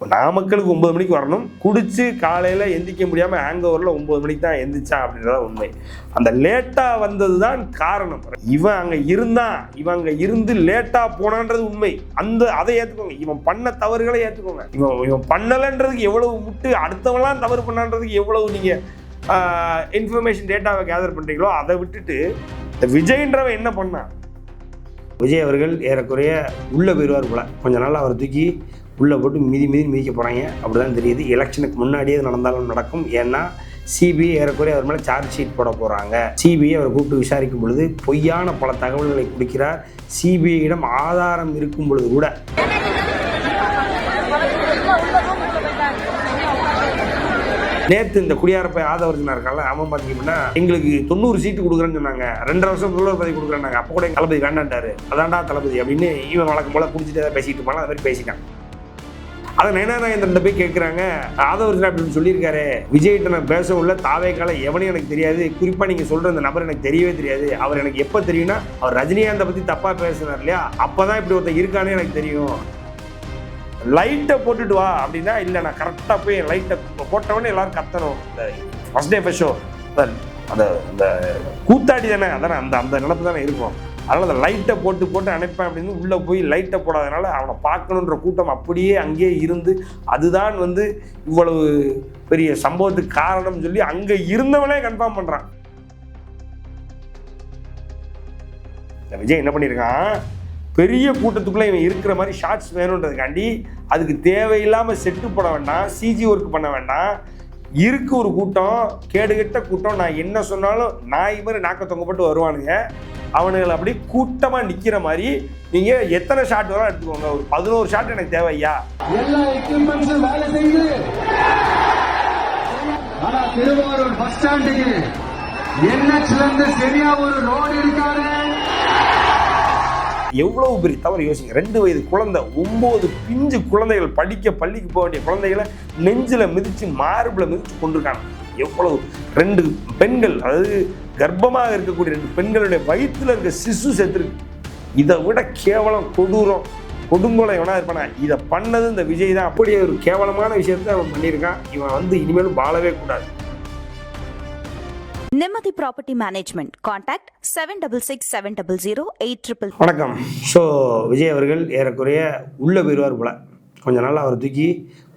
நாமக்கலுக்கு 9 மணிக்கு வரணும், குடிச்சு காலையில் எந்திரிக்க முடியாமல் ஹேங் ஓவரில் 9 மணிக்கு தான் எந்திரிச்சான் அப்படின்றத உண்மை. அந்த லேட்டாக வந்தது தான் காரணம். இவன் அங்கே இருந்தான், இவன் அங்கே இருந்து லேட்டாக போனான்றது உண்மை. அதை ஏற்றுக்கோங்க. இவன் பண்ண தவறுகளை ஏற்றுக்கோங்க. இவன் பண்ணலைன்றதுக்கு எவ்வளவு முட்டு, அடுத்தவங்களாம் தவறு பண்ணான்றதுக்கு எவ்வளவு நீங்கள் இன்ஃபர்மேஷன் டேட்டாவை கேதர் பண்ணுறீங்களோ அதை விட்டுட்டு இந்த விஜய்ன்றவன் என்ன பண்ணான்? விஜய் அவர்கள் ஏறக்குறைய உள்ளே போயிடுவார் போல. கொஞ்ச நாள் அவரை தூக்கி உள்ளே போட்டு மிதிக்க போகிறாங்க அப்படிதான் தெரியுது. எலெக்ஷனுக்கு முன்னாடியே நடந்தாலும் நடக்கும். ஏன்னா சிபிஐ ஏறக்குறைய அவர் மேலே சார்ஜ் ஷீட் போட போகிறாங்க. சிபிஐ அவரை கூப்பிட்டு விசாரிக்கும் பொழுது பொய்யான பல தகவல்களை கொடுக்கிறார். சிபிஐயிடம் ஆதாரம் இருக்கும் பொழுது கூட நேற்று இந்த குடியாரப்பை ஆதவர்ஜனா இருக்கால, அவன் பார்த்தீங்கன்னா எங்களுக்கு 90 சீட்டு கொடுக்குறேன்னு சொன்னாங்க, 2 வருஷம் முதல்வர் பதவி கொடுக்குறாங்க, அப்போ கூட தளபதி வேண்டான்ட்டாரு, அதான்டா தளபதி அப்படின்னு இவன் வழக்கம் போல குடிச்சிட்டு ஏதாவது பேசிட்டு இருப்பாங்க. அது மாதிரி பேசிட்டான். அதை நயனாநாயகன் போய் கேட்குறாங்க, ஆதவர்ஜனா அப்படின்னு சொல்லியிருக்காரு, விஜய்கிட்ட நான் பேசவும் இல்லை, தாவேக்கால எவனையும் எனக்கு தெரியாது, குறிப்பாக நீங்கள் சொல்கிற அந்த நபர் எனக்கு தெரியவே தெரியாது, அவர் எனக்கு எப்போ தெரியும்னா அவர் ரஜினிகாந்தை பற்றி தப்பாக பேசுனார் இல்லையா, அப்போ தான் இப்படி ஒருத்தர் இருக்கானே எனக்கு தெரியும். லைட்டை போட்டுட்டு வா அப்படின்னா இல்லை, நான் கரெக்டாக போய் லைட்டை போட்டவொடனே எல்லாரும் கத்தணும். இந்த ஃபர்ஸ்ட் டே ஃபர்ஸ்ட் ஷோ அந்த அந்த கூத்தாடி தானே, அதானே அந்த நினப்பு தானே இருக்கும். அதனால் அந்த லைட்டை போட்டு அனுப்பேன் அப்படின்னு உள்ளே போய் லைட்டை போடாதனால அவனை பார்க்கணுன்ற கூட்டம் அப்படியே அங்கேயே இருந்து அதுதான் இவ்வளவு பெரிய சம்பவத்துக்கு காரணம்னு சொல்லி அங்கே இருந்தவனே கன்ஃபார்ம் பண்ணுறான். விஜய் என்ன பண்ணியிருக்கான், பெரிய கூட்டத்துக்குள்ளே இவன் இருக்கிற மாதிரி ஷார்ட்ஸ் வேணுன்றதுக்காண்டி அதுக்கு தேவையில்லாமல் செட்டு போட வேண்டாம், சிஜி ஒர்க் பண்ண வேண்டாம். இருக்கு ஒரு கூட்டம், கேடுகட்ட கூட்டம், நான் என்ன சொன்னாலும் நாய் மாதிரி நாக்க தொங்கப்பட்டு வருவானுங்க. அவனுங்களை அப்படி கூட்டமாக நிற்கிற மாதிரி நீங்கள் எத்தனை ஷாட் வரும் எடுத்துக்கோங்க. ஒரு 11 ஷாட் எனக்கு தேவையா? எல்லா எக்யூப்மெண்ட்ஸும் வேலை செய்யுது. ஆனா திருவாரூர் பஸ் ஸ்டாண்டுக்கு என்ஹெச்ல இருந்து சரியா ஒரு ரோடு இருக்காரு. எவ்வளவு பெரிய தவறு யோசிங்க. 2 வயது குழந்தை, 9 பிஞ்சு குழந்தைகள் படிக்க பள்ளிக்கு போக வேண்டிய குழந்தைகளை நெஞ்சில் மிதிச்சு மார்பில் மிதிச்சு கொண்டிருக்காங்க. எவ்வளவு 2 பெண்கள், அதாவது கர்ப்பமாக இருக்கக்கூடிய 2 பெண்களுடைய வயிற்றுல இருக்க சிசு செத்துருக்கு. இதை விட கேவலம் கொடூரம் கொடுங்கோலை எவனா இருப்பானா? இதை பண்ணது இந்த விஜய் தான். அப்படியே ஒரு கேவலமான விஷயத்தை அவன் பண்ணியிருக்கான். இவன் இனிமேலும் வாழவே கூடாது. நிம்மதி ப்ராப்பர்ட்டி மேனேஜ்மெண்ட். கான்டாக்ட் 7667008800. வணக்கம். ஸோ விஜய் அவர்கள் ஏறக்குறைய உள்ளே போயிடுவார் போல. கொஞ்ச நாள் அவரை தூக்கி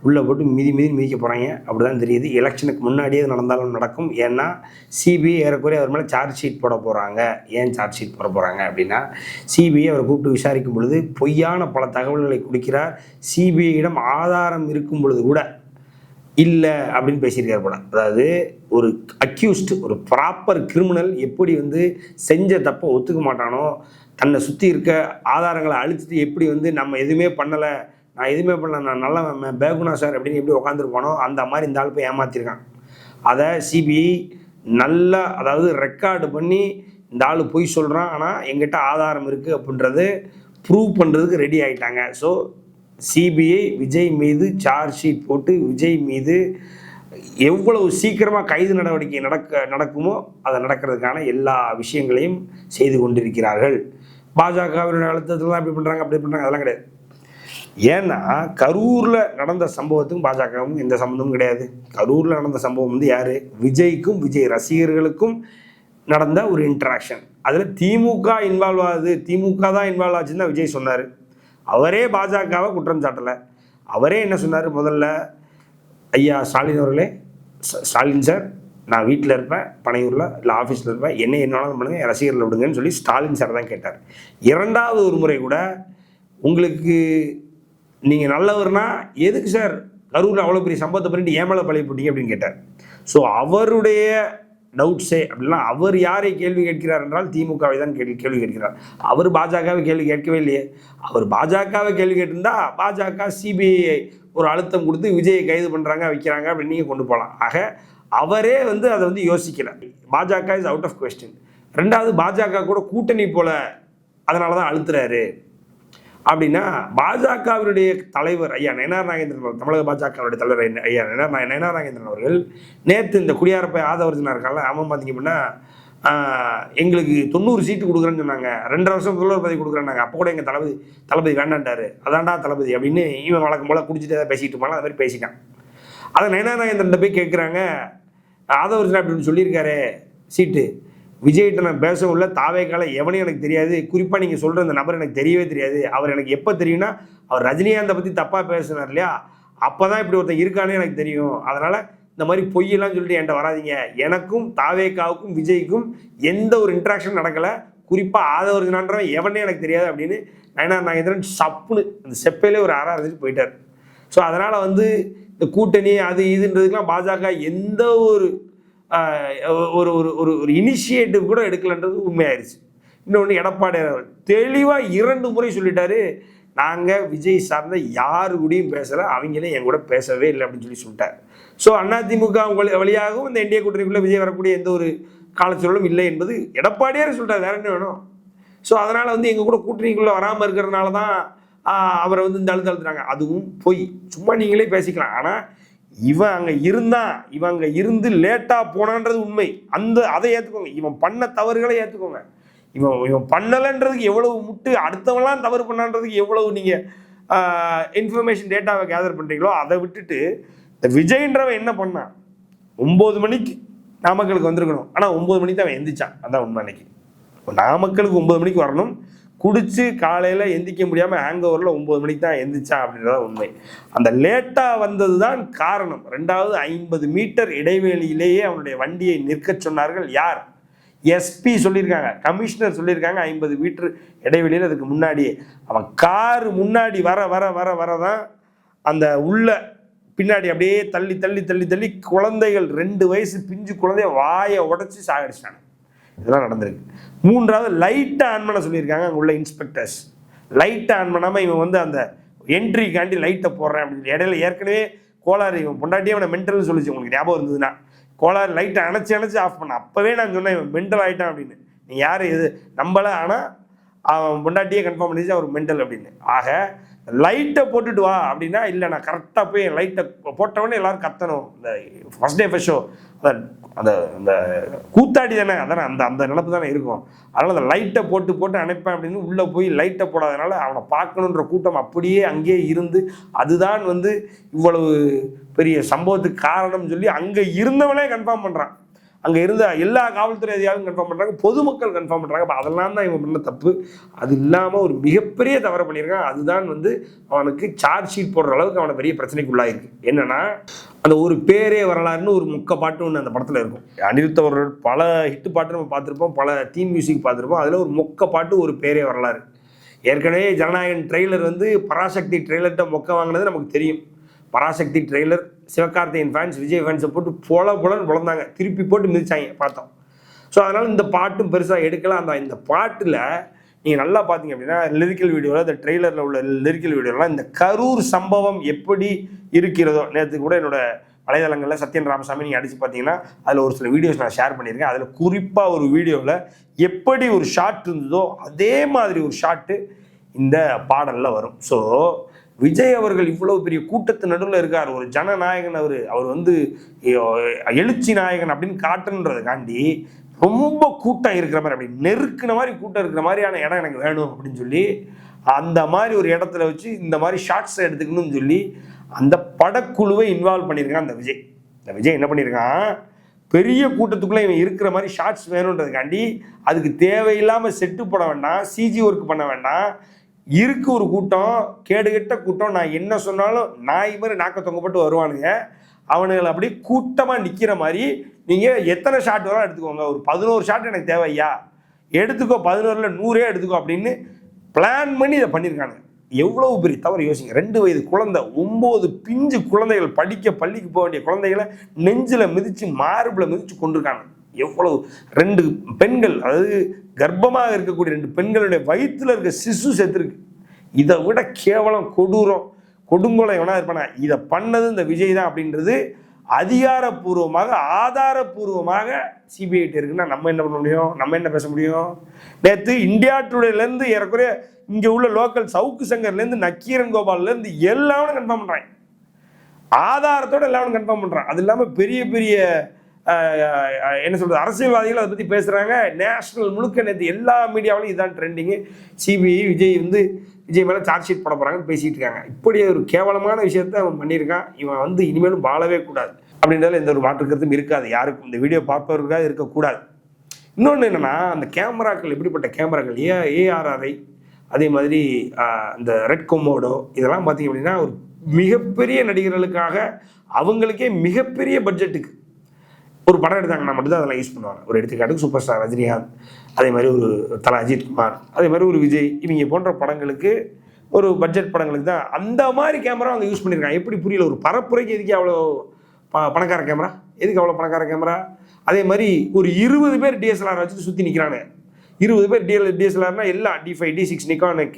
உள்ளே போட்டு மிதிக்க போகிறாங்க அப்படிதான் தெரியுது. எலெக்ஷனுக்கு முன்னாடியே நடந்தாலும் நடக்கும். ஏன்னா சிபிஐ ஏறக்குறைய அவர் மேலே சார்ஜ் ஷீட் போட போகிறாங்க. ஏன் சார்ஜ் ஷீட் போட போகிறாங்க அப்படின்னா சிபிஐ அவரை கூப்பிட்டு விசாரிக்கும் பொழுது பொய்யான பல தகவல்களை கொடுக்கிறார். சிபிஐயிடம் ஆதாரம் இருக்கும் பொழுது கூட இல்லை அப்படின்னு பேசியிருக்கார் போல. அதாவது ஒரு அக்யூஸ்டு, ஒரு ப்ராப்பர் கிரிமினல் எப்படி செஞ்ச தப்பை ஒத்துக்க மாட்டானோ, தன்னை சுற்றி இருக்க ஆதாரங்களை அழிச்சிட்டு எப்படி நம்ம எதுவுமே பண்ணலை, நான் எதுவுமே பண்ணல, நான் நல்லா பேகுனா சார் அப்படின்னு எப்படி உட்காந்துருப்பானோ அந்த மாதிரி இந்த ஆள் போய் ஏமாற்றிருக்கான். அதை சிபிஐ நல்லா, அதாவது ரெக்கார்டு பண்ணி இந்த ஆள் பொய் சொல்கிறான், ஆனால் எங்கிட்ட ஆதாரம் இருக்குது அப்படின்றது ப்ரூவ் பண்ணுறதுக்கு ரெடி ஆகிட்டாங்க. ஸோ சிபிஐ விஜய் மீது சார்ஜ் ஷீட் போட்டு விஜய் மீது எவ்வளவு சீக்கிரமாக கைது நடவடிக்கை நடக்குமோ அதை நடக்கிறதுக்கான எல்லா விஷயங்களையும் செய்து கொண்டிருக்கிறார்கள். பாஜகவினுடைய அழுத்தத்தில் தான் இப்படி பண்ணுறாங்க அப்படி பண்ணுறாங்க, அதெல்லாம் கிடையாது. ஏன்னா கரூரில் நடந்த சம்பவத்துக்கும் பாஜகவுக்கும் எந்த சம்பந்தமும் கிடையாது. கரூரில் நடந்த சம்பவம் யார்? விஜய்க்கும் விஜய் ரசிகர்களுக்கும் நடந்த ஒரு இன்ட்ராக்ஷன். அதில் திமுக இன்வால்வ் ஆகுது, திமுக தான் இன்வால்வ் ஆச்சுன்னு தான் விஜய் சொன்னார். அவரே பாஜகவை குற்றம் சாட்டலை. அவரே என்ன சொன்னார்? முதல்ல ஐயா ஸ்டாலின் அவர்களே, ஸ்டாலின் சார் நான் வீட்டில் இருப்பேன், பனையூரில் இல்லை ஆஃபீஸில் இருப்பேன், என்ன பண்ணுங்க, என் ரசிகர்களை விடுங்கன்னு சொல்லி ஸ்டாலின் சார் தான் கேட்டார். 2வது ஒரு முறை கூட உங்களுக்கு நீங்கள் நல்லவர்னா எதுக்கு சார் கரூரில் அவ்வளோ பெரிய சம்பவத்தை பண்ணிட்டு ஏன் மேலே பழைய போட்டீங்க அப்படின்னு கேட்டார். ஸோ அவருடைய டவுட்ஸே அப்படின்னா அவர் யாரை கேள்வி கேட்கிறார் என்றால் திமுகவை தான் கேள்வி கேட்கிறார். அவர் பாஜகவை கேள்வி கேட்கவே இல்லையே. அவர் பாஜகவை கேள்வி கேட்டிருந்தா பாஜக சிபிஐ ஒரு அழுத்தம் கொடுத்து விஜயை கைது பண்ணுறாங்க வைக்கிறாங்க அப்படின்னு நீங்கள் கொண்டு போகலாம். ஆக அவரே அதை யோசிக்கல. பாஜக இஸ் அவுட் ஆஃப் கொஸ்டின். 2வது பாஜக கூட கூட்டணி போல, அதனால தான் அழுத்துறாரு அப்படின்னா பாஜகவினுடைய தலைவர் ஐயா நயனார் நாகேந்திரன், தமிழக பாஜகவுடைய தலைவர் ஐயா நயனார் நாகேந்திரன் அவர்கள் நேற்று இந்த குடியாரப்பை ஆதவர்ஜனா இருக்கால, அவன் பார்த்தீங்க அப்படின்னா எங்களுக்கு 90 சீட்டு கொடுக்குறேன்னு சொன்னாங்க, 2.5 வருஷம் முதல்வர் பதவி கொடுக்குறேன்னாங்க. அப்போ கூட எங்கள் தளபதி வேண்டான்ட்டாரு. அதான்டா தளபதி அப்படின்னு இவன் வழக்கம் போல் குடிச்சிட்டு ஏதாவது பேசிக்கிட்டு இருப்பாங்க. அது மாதிரி பேசிட்டான். அதை நயனா நாகேந்திரன் போய் கேட்குறாங்க, ஆதவர்ஜனா அப்படின்னு சொல்லியிருக்காரு சீட்டு, விஜய்கிட்ட நான் பேசவும் இல்லை, தாவேக்கால எவனையும் எனக்கு தெரியாது, குறிப்பாக நீங்கள் சொல்கிற அந்த நபர் எனக்கு தெரியவே தெரியாது. அவர் எனக்கு எப்போ தெரியும்னா அவர் ரஜினிகாந்தை பற்றி தப்பாக பேசினார் இல்லையா, அப்போ தான் இப்படி ஒருத்தன் இருக்கானே எனக்கு தெரியும். அதனால் இந்த மாதிரி பொய்யெல்லாம் சொல்லிட்டு என்கிட்ட வராதிங்க. எனக்கும் தாவேக்காவுக்கும் விஜய்க்கும் எந்த ஒரு இன்ட்ராக்ஷன் நடக்கலை, குறிப்பாக ஆதவர்ஜனான்றவன் எவனே எனக்கு தெரியாது அப்படின்னு நயனா நாகேந்திரன் சப்புன்னு அந்த செப்பையிலே ஒரு அரைஞ்சிட்டு போயிட்டார். ஸோ அதனால் வந்து இந்த கூட்டணி அது இதுன்றதுக்கெலாம் பாஜக எந்த ஒரு ஒரு ஒரு ஒரு இனிஷியேட்டிவ் கூட எடுக்கலன்றது உண்மையாயிருச்சு. இன்னொன்று எடப்பாடி தெளிவாக 2 முறை சொல்லிட்டாரு, நாங்கள் விஜய் சார்ந்த யாரு கூடயும் பேசலை, அவங்களே என் கூட பேசவே இல்லை அப்படின்னு சொல்லிட்டார். ஸோ அதிமுக வழியாகவும் இந்த என்டிஏ கூட்டணிக்குள்ளே விஜய் வரக்கூடிய எந்த ஒரு காலச்சூழலும் இல்லை என்பது எடப்பாடியார் சொல்லிட்டார். வேற என்ன வேணும்? ஸோ அதனால் வந்து எங்கள் கூட கூட்டணிக்குள்ளே வராமல் இருக்கிறதுனால தான் அவரை வந்து இந்த அழுத்துறாங்க. அதுவும் பொய். சும்மா நீங்களே பேசிக்கலாம். ஆனால் இவன் அங்கே இருந்து லேட்டாக போனான்றது உண்மை. அதை ஏற்றுக்கோங்க. இவன் பண்ண தவறுகளை ஏற்றுக்கோங்க. இவன் பண்ணலைன்றதுக்கு எவ்வளவு முட்டு, அடுத்தவங்களாம் தவறு பண்ணான்றதுக்கு எவ்வளவு நீங்கள் இன்ஃபர்மேஷன் டேட்டாவை கேதர் பண்ணுறீங்களோ அதை விட்டுட்டு இந்த விஜய்ன்றவன் என்ன பண்ணான், 9 மணிக்கு நாமக்கலுக்கு வந்திருக்கணும், ஆனால் 9 மணிக்கு தான் அவன் எந்திரிச்சான். அதான் உண்மை. அன்னைக்கு நாமக்கலுக்கு 9 மணிக்கு வரணும், குடிச்சு காலையில் எந்திரிக்க முடியாமல் ஹேங் ஓவரில் 9 மணிக்கு தான் எந்திரிச்சான் அப்படின்றத உண்மை. அந்த லேட்டாக வந்தது தான் காரணம். 2வது 50 மீட்டர் இடைவெளியிலேயே அவனுடைய வண்டியை நிற்க சொன்னார்கள். யார்? எஸ்பி சொல்லியிருக்காங்க, கமிஷனர் சொல்லியிருக்காங்க 50 மீட்டர் இடைவெளியில். அதுக்கு முன்னாடியே அவன் காரு முன்னாடி வரதான் அந்த உள்ள பின்னாடி அப்படியே தள்ளி தள்ளி தள்ளி தள்ளி குழந்தைகள் 2 வயசு பிஞ்சு குழந்தைய வாயை உடச்சி சாகடிச்சிட்டாங்க. இதெல்லாம் நடந்திருக்கு. 3வது லைட்டை ஆன் பண்ண சொல்லியிருக்காங்க அங்கே உள்ள இன்ஸ்பெக்டர்ஸ். லைட்டை ஆன் பண்ணாமல் இவன் வந்து அந்த என்ட்ரிக்காண்டி லைட்டை போடுறேன் அப்படின்னு இடையில ஏற்கனவே கோளாறு, இவன் பொண்டாட்டியே அவனை மென்டல்னு சொல்லிச்சு. உங்களுக்கு ஞாபகம் இருந்ததுன்னா கோளாறு லைட்டை அணைச்சி ஆஃப் பண்ண. அப்போவே நான் சொன்னேன் இவன் மென்டல் ஆகிட்டான் அப்படின்னு. நீ யார் எது நம்பலை, ஆனால் அவன் பொண்டாட்டியே கன்ஃபார்ம் பண்ணிச்சு அவர் மென்டல் அப்படின்னு. ஆக லைட்டை போட்டுட்டு வா அப்படின்னா, இல்லை நான் கரெக்டாக போய் லைட்டை போட்டவொடனே எல்லாரும் கத்தணும். இந்த ஃபர்ஸ்ட் டே ஃபர்ஸ்ட் ஷோ அந்த அந்த கூத்தாடி தானே, அதானே அந்த நினப்பு தானே இருக்கும். அதனால் அந்த லைட்டை போட்டு அணைப்பேன் அப்படின்னு உள்ளே போய் லைட்டை போடாதனால அவனை பார்க்கணுன்ற கூட்டம் அப்படியே அங்கேயே இருந்து அதுதான் வந்து இவ்வளவு பெரிய சம்பவத்துக்கு காரணம்னு சொல்லி அங்கே இருந்தவனே கன்ஃபார்ம் பண்ணுறான். அங்கே இருந்த எல்லா காவல்துறை அதிகாரிகளும் கன்ஃபார்ம் பண்ணுறாங்க, பொதுமக்கள் கன்ஃபார்ம் பண்ணுறாங்க. அப்போ அதெல்லாம் தான் இவன் பண்ண தப்பு. அது இல்லாமல் ஒரு மிகப்பெரிய தவறை பண்ணியிருக்கான். அதுதான் வந்து அவனுக்கு சார்ஜ் ஷீட் போடுற அளவுக்கு அவனை பெரிய பிரச்சனைக்குள்ளாயிருக்கு. என்னன்னா, அந்த ஒரு பேரே வரலாறுன்னு ஒரு முக்க பாட்டு ஒன்று அந்த படத்தில் இருக்கும். அனிருத் அவர்கள் பல ஹிட்டு பாட்டு நம்ம பார்த்துருப்போம், பல தீம் மியூசிக் பார்த்துருப்போம். அதில் ஒரு மொக்க பாட்டு ஒரு பேரே வரலாறு. ஏற்கனவே ஜனநாயகன் ட்ரெய்லர் வந்து பராசக்தி ட்ரெய்லர்கிட்ட மொக்க வாங்கினது நமக்கு தெரியும். பராசக்தி ட்ரெய்லர் சிவகார்த்திகேயன் ஃபேன்ஸ் விஜய் ஃபேன்ஸை போட்டு புலன்னு புலந்தாங்க, திருப்பி போட்டு மிதிச்சாங்க பார்த்தோம். ஸோ அதனால் இந்த பாட்டும் பெருசாக எடுக்கலாம். இந்த பாட்டில் நீங்கள் நல்லா பார்த்தீங்க அப்படின்னா லிரிக்கல் வீடியோவில், இந்த ட்ரெய்லரில் உள்ள லிரிக்கல் வீடியோலாம் இந்த கரூர் சம்பவம் எப்படி இருக்கிறதோ, நேற்று கூட என்னோட வலைதளங்களில் சத்யன் ராமசாமி நீங்கள் அடித்து பார்த்தீங்கன்னா அதில் ஒரு சில வீடியோஸ் நான் ஷேர் பண்ணியிருக்கேன். அதில் குறிப்பாக ஒரு வீடியோவில் எப்படி ஒரு ஷாட் இருந்ததோ அதே மாதிரி ஒரு ஷாட்டு இந்த பாடலில் வரும். ஸோ விஜய் அவர்கள் இவ்வளவு பெரிய கூட்டத்து நடுவில் இருக்கார், ஒரு ஜனநாயகன், அவர் வந்து எழுச்சி நாயகன் அப்படின்னு காட்டுன்றதுக்காண்டி ரொம்ப கூட்டம் இருக்கிற மாதிரி, அப்படி நெருக்கின மாதிரி கூட்டம் இருக்கிற மாதிரியான இடம் எனக்கு வேணும் அப்படின்னு சொல்லி அந்த மாதிரி ஒரு இடத்துல வச்சு இந்த மாதிரி ஷார்ட்ஸ் எடுத்துக்கணும்னு சொல்லி அந்த படக்குழுவை இன்வால்வ் பண்ணியிருக்கான் இந்த விஜய். என்ன பண்ணியிருக்கான், பெரிய கூட்டத்துக்குள்ளே இவன் இருக்கிற மாதிரி ஷார்ட்ஸ் வேணுன்றதுக்காண்டி அதுக்கு தேவையில்லாமல் செட்டு போட வேண்டாம், சிஜி ஒர்க் பண்ண வேண்டாம். இருக்கு ஒரு கூட்டம், கேடுகட்ட கூட்டம், நான் என்ன சொன்னாலும் நாய் மாதிரி நாக்க தொங்கப்பட்டு வருவானுங்க. அவனுங்களை அப்படி கூட்டமாக நிற்கிற மாதிரி நீங்கள் எத்தனை ஷாட் வேணாலும் எடுத்துக்கோங்க, ஒரு 11 ஷாட் எனக்கு தேவையா எடுத்துக்கோ, 11ல் 100 எடுத்துக்கோ அப்படின்னு பிளான் பண்ணி இதை பண்ணியிருக்கானுங்க. எவ்வளவு பெரிய தவறு யோசிங்க. 2 வயது குழந்தை, 9 பிஞ்சு குழந்தைகள், பள்ளிக்கு போக வேண்டிய குழந்தைகளை நெஞ்சில் மிதித்து மார்பில் மிதித்து கொண்டிருக்காங்க. எவ்வளவு 2 பெண்கள், அதாவது கர்ப்பமாக இருக்கக்கூடிய 2 பெண்களுடைய வயிற்றுல இருக்க சிசு செத்துருக்கு. இதை விட கேவலம் கொடுங்கோலை எவனா இருப்பானா, இதை பண்ணது இந்த விஜய் தான் அப்படின்றது அதிகாரப்பூர்வமாக ஆதாரப்பூர்வமாக சிபிஐ இருக்குன்னா நம்ம என்ன பண்ண முடியும், நம்ம என்ன பேச முடியும்? நேற்று இந்தியா டுடேலேருந்து ஏறக்குறைய இங்கே உள்ள லோக்கல் சவுக்கு சங்கர்லேருந்து நக்கீரன் கோபால்லேருந்து எல்லாரும் கன்ஃபார்ம் பண்ணுறாங்க, ஆதாரத்தோடு எல்லாரும் கன்ஃபார்ம் பண்ணுறான். அது இல்லாமல் பெரிய பெரிய என்ன சொல்கிறது, அரசியல்வாதிகள் அதை பற்றி பேசுகிறாங்க. நேஷனல் முழுக்க நேற்று எல்லா மீடியாவிலும் இதுதான் ட்ரெண்டிங்கு. சிபிஐ விஜய் மேலே சார்ஜ் ஷீட் போட போகிறாங்கன்னு பேசிகிட்டு இருக்காங்க. இப்படி ஒரு கேவலமான விஷயத்த அவன் பண்ணியிருக்கான். இவன் இனிமேலும் வாழவே கூடாது அப்படின்றதுல எந்த ஒரு மாற்று கருத்தும் இருக்காது. யாருக்கும் இந்த வீடியோ பார்ப்பவர்களுக்காக இருக்கக்கூடாது. இன்னொன்று என்னென்னா, அந்த கேமராக்கள் எப்படிப்பட்ட கேமராக்கள், ஏஆர்ஆர்ஐ, அதே மாதிரி இந்த ரெட் கொமோடோ, இதெல்லாம் பார்த்திங்க அப்படின்னா ஒரு மிகப்பெரிய நடிகர்களுக்காக அவங்களுக்கே மிகப்பெரிய பட்ஜெட்டுக்கு ஒரு படம் எடுத்தாங்கன்னா மட்டும்தான் அதெல்லாம் யூஸ் பண்ணுவாங்க. ஒரு எடுத்துக்காட்டுக்கு சூப்பர் ஸ்டார் ரஜினிகாந்த், அதே மாதிரி ஒரு தல அஜித்குமார், அதே மாதிரி ஒரு விஜய், இவங்க போன்ற படங்களுக்கு, ஒரு பட்ஜெட் படங்களுக்கு தான் அந்த மாதிரி கேமரா அவங்க யூஸ் பண்ணியிருக்காங்க. எப்படி புரியல, ஒரு பரப்புரைக்கு எதுக்கு அவ்வளோ பணக்கார கேமரா, எதுக்கு அவ்வளோ பணக்கார கேமரா? அதே மாதிரி ஒரு 20 பேர் டிஎஸ்எல்ஆர் வச்சுட்டு சுற்றி நிற்கிறானு. 20 பேர் டிஎஸ்எல்ஆர்னா எல்லாம் D5, D6, Nikon,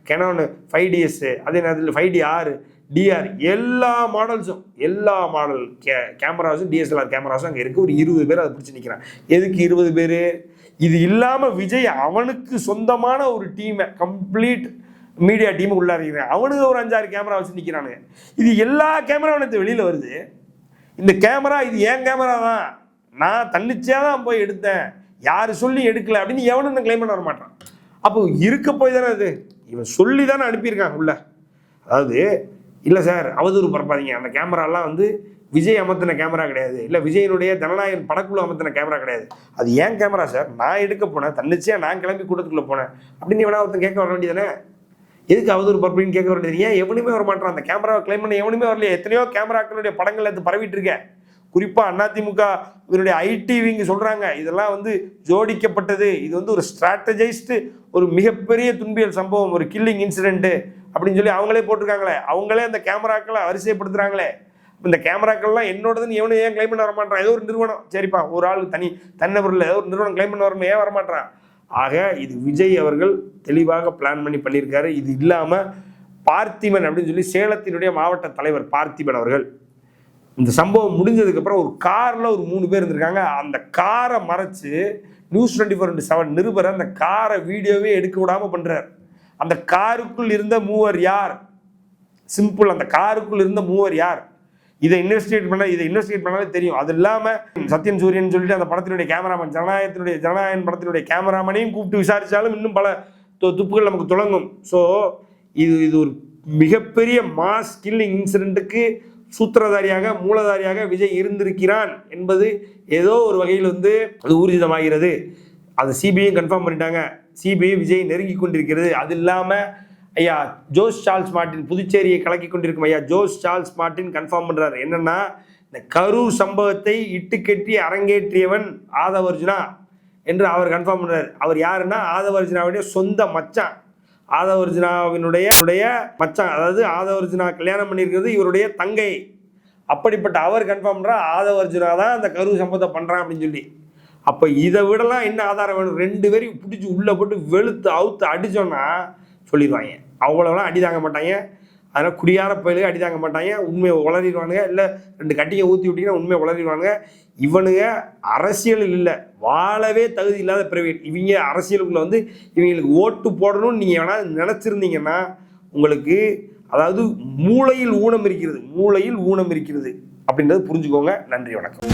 Canon 5DS, அதே நேரத்தில் 5DR, DR, எல்லா மாடல்ஸும், எல்லா மாடல் கேமராஸும், டிஎஸ்எல்ஆர் கேமராஸும் அங்கே இருக்குது. ஒரு 20 பேர் அதை பிடிச்சி நிற்கிறான். எதுக்கு 20 பேர்? இது இல்லாமல் விஜய் அவனுக்கு சொந்தமான ஒரு டீமை, கம்ப்ளீட் மீடியா டீமை உள்ளாரிக்கிறான். அவனுக்கு ஒரு 5-6 கேமரா வச்சு நிற்கிறானுங்க. இது எல்லா கேமராவும் எனக்கு வெளியில் வருது. இந்த கேமரா இது ஏன் கேமரா தான், நான் தன்னிச்சையாக தான் போய் எடுத்தேன், யார் சொல்லி எடுக்கல அப்படின்னு எவனும் கிளைம் பண்ண வர மாட்டான். அப்போ இருக்க போய் தானே அது, இவன் சொல்லி தானே அனுப்பியிருக்கான் உள்ள. அதாவது இல்லை சார் அவதூறு பரப்பாதீங்க, அந்த கேமராலாம் விஜய் அமர்த்தின கேமரா கிடையாது, இல்லை விஜயனுடைய ஜனநாயகன் படக்குழு அமர்த்தின கேமரா கிடையாது, அது ஏன் கேமரா சார், நான் எடுக்க போனேன், தன்னிச்சையாக நான் கிளம்பி கூட்டத்துக்குள்ளே போனேன் அப்படின்னு எவனா ஒருத்தன் கேட்க வர வேண்டியதானே? எதுக்கு அவதூறு பரப்புன்னு கேட்க வர வேண்டியது? ஏன் எவனுமே வர மாட்டான்? அந்த கேமராவை கிளைம் பண்ண எவனுமே வரலையே. எத்தனையோ கேமராக்களுடைய படங்கள் எடுத்து பரவிட்டு இருக்கேன். குறிப்பாக அதிமுக இதனுடைய ஐடி விங்க சொல்கிறாங்க, இதெல்லாம் ஜோடிக்கப்பட்டது, இது ஒரு ஸ்ட்ராட்டஜைஸ்டு ஒரு மிகப்பெரிய துன்பியல் சம்பவம், ஒரு கில்லிங் இன்சிடென்ட்டு அப்படின்னு சொல்லி அவங்களே போட்டிருக்காங்களே. அவங்களே அந்த கேமராக்களை வரிசைப்படுத்துகிறாங்களே. இந்த கேமராக்கள்லாம் என்னோடதுன்னு எவனும் ஏன் கிளைம் பண்ண வர மாட்டான்? ஏதோ ஒரு நிறுவனம், சரிப்பா, ஒரு ஆள் தனிநபரில் ஏதோ ஒரு நிறுவனம் கிளைம் பண்ண வரணும், ஏன் வரமாட்டான்? ஆக இது விஜய் அவர்கள் தெளிவாக பிளான் பண்ணியிருக்காரு. இது இல்லாமல் பார்த்திபன் அப்படின்னு சொல்லி சேலத்தினுடைய மாவட்ட தலைவர் பார்த்திபன் அவர்கள் இந்த சம்பவம் முடிஞ்சதுக்கப்புறம் ஒரு காரில் ஒரு 3 பேர் இருந்திருக்காங்க. அந்த காரை மறைச்சு நியூஸ் 24/7 நிருபரை அந்த காரை வீடியோவே எடுக்க விடாமல் பண்ணுறார். அந்த காருக்குள் இருந்த மூவர் யார்? சிம்பிள், அந்த காருக்குள் இருந்த மூவர் யார்? இதை இன்வெஸ்டிகேட் பண்ணாலே தெரியும். அது இல்லாமல் சத்யன் சூரியன் சொல்லிட்டு அந்த படத்தினுடைய கேமராமேன், ஜனநாயகன் படத்தினுடைய கேமராமேனையும் கூப்பிட்டு விசாரித்தாலும் இன்னும் பல துப்புகள் நமக்கு தொடங்கும். ஸோ இது ஒரு மிகப்பெரிய மாஸ் கில்லிங் இன்சிடென்ட்டுக்கு சூத்திரதாரியாக, மூலதாரியாக விஜய் இருந்திருக்கிறான் என்பது ஏதோ ஒரு வகையில் அது ஊர்ஜிதமாகிறது. அதை சிபிஐ கன்ஃபார்ம் பண்ணிட்டாங்க. சிபிஐ விஜய் நெருங்கி கொண்டிருக்கிறது. அது இல்லாமல் ஐயா ஜோஸ் சார்ல்ஸ் மார்ட்டின், புதுச்சேரியை கலக்கி கொண்டிருக்கும் ஐயா ஜோஸ் சார்ல்ஸ் மார்ட்டின் கன்ஃபார்ம் பண்ணுறாரு. என்னென்னா, இந்த கரூர் சம்பவத்தை இட்டுக்கட்டி அரங்கேற்றியவன் ஆதவர்ஜுனா என்று அவர் கன்ஃபார்ம் பண்ணுறாரு. அவர் யாருன்னா ஆதவர்ஜுனாவுடைய சொந்த மச்சான், ஆதவர்ஜுனாவினுடைய மச்சான், அதாவது ஆதவர்ஜுனா கல்யாணம் பண்ணியிருக்கிறது இவருடைய தங்கை. அப்படிப்பட்ட அவர் கன்ஃபார்ம் பண்ணுறா ஆதவர்ஜுனா தான் அந்த கரூர் சம்பவத்தை பண்ணுறான் அப்படின்னு சொல்லி. அப்போ இதை விடலாம் என்ன ஆதாரம் வேணும்? 2 பேரையும் பிடிச்சி உள்ளே போட்டு வெளுத்து அவுத்து அடித்தோன்னா சொல்லிடுவாங்க. அவ்வளோலாம் அடி தாங்க மாட்டாங்க. அதனால் குடியார பயிலுக்கு அடி தாங்க மாட்டாங்க. உண்மையை உளறிடுவானுங்க. இல்லை 2 கட்டியை ஊற்றி விட்டிங்கன்னா உண்மையை உளறிடுவானுங்க. இவனுங்க அரசியலில் இல்லை, வாழவே தகுதி இல்லாத பிரைவேட். இவங்க அரசியலுக்குள்ளே இவங்களுக்கு ஓட்டு போடணும்னு நீங்கள் வேணால் நினச்சிருந்தீங்கன்னா உங்களுக்கு, அதாவது மூளையில் ஊனம் இருக்கிறது அப்படின்றது புரிஞ்சுக்கோங்க. நன்றி, வணக்கம்.